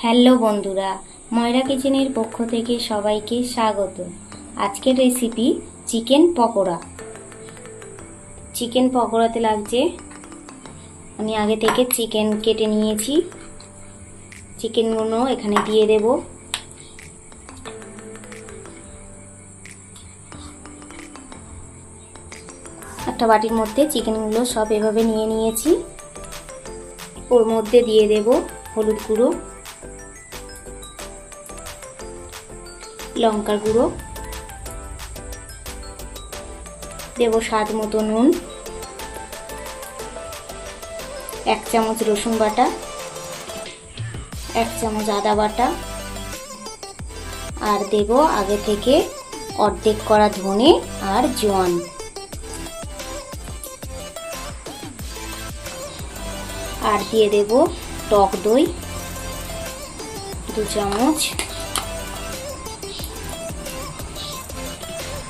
Hello বন্ধুরা, ময়রা কিচেনের পক্ষ থেকে সবাইকে স্বাগত। আজকের রেসিপি চিকেন পকোড়া। চিকেন পকোড়াতে লাগছে, আমি আগে থেকে চিকেন কেটে নিয়েছি। চিকেনগুলো এখানে দিয়ে দেব। একটা বাটির মধ্যে চিকেনগুলো সব এভাবে নিয়ে নিয়েছি। ওর মধ্যে দিয়ে দেব হলুদ গুঁড়ো, লঙ্কার গুঁড়ো, দেব স্বাদ মতো নুন, 1 চামচ রসুন বাটা, 1 চামচ আদা বাটা, আর দেব আগে থেকে অর্ধেক করা ধনে আর জোয়ান। আর দিয়ে দেব টক দই 2 চামচ।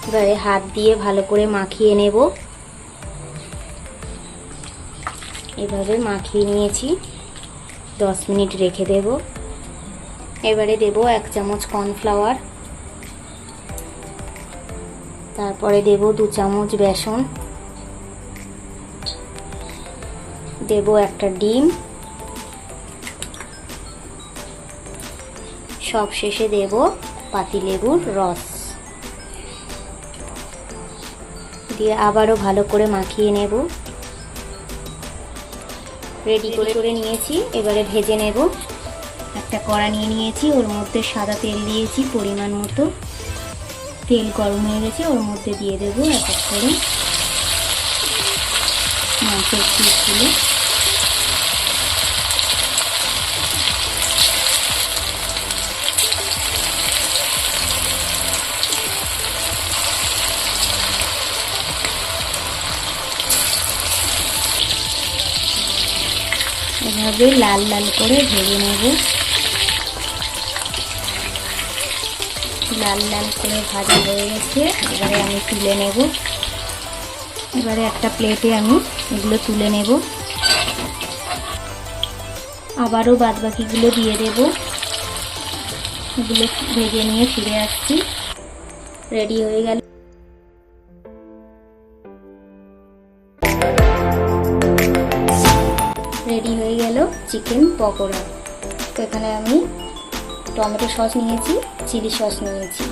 এবারে হাত দিয়ে ভালো করে মাখিয়ে নেব। এভাবে মাখিয়ে নিয়েছি, 10 মিনিট রেখে দেব। এবারে দেব 1 চামচ কর্নফ্লাওয়ার, তারপরে দেব 2 চামচ বেসন, দেব একটা ডিম, সব শেষে দেব পাতিলেবুর রস দিয়ে আবারও ভালো করে মাখিয়ে নেব। রেডি করে নিয়েছি। এবারে ভেজে নেব। একটা কড়া নিয়ে নিয়েছি, ওর মধ্যে সাদা তেল দিয়েছি পরিমাণ মতো। তেল গরম হয়ে গেছে, ওর মধ্যে দিয়ে দেব এক এক করে মাংসের পিসগুলো। এভাবে লাল লাল করে ভেজে নেব। লাল লাল করে ভাজা হয়ে গেছে, এবারে আমি তুলে নেব। এবারে একটা প্লেটে আমি এগুলো তুলে নেব। আবারও বাদবাকিগুলো দিয়ে দেব। এগুলো ভেজে নিয়ে ফিরে আসছি। রেডি হয়ে গেল। রেডি হয়ে গেল চিকেন পকোড়া। তো এখানে আমি টমেটো সস নিয়েছি, চিলি সস নিয়েছি।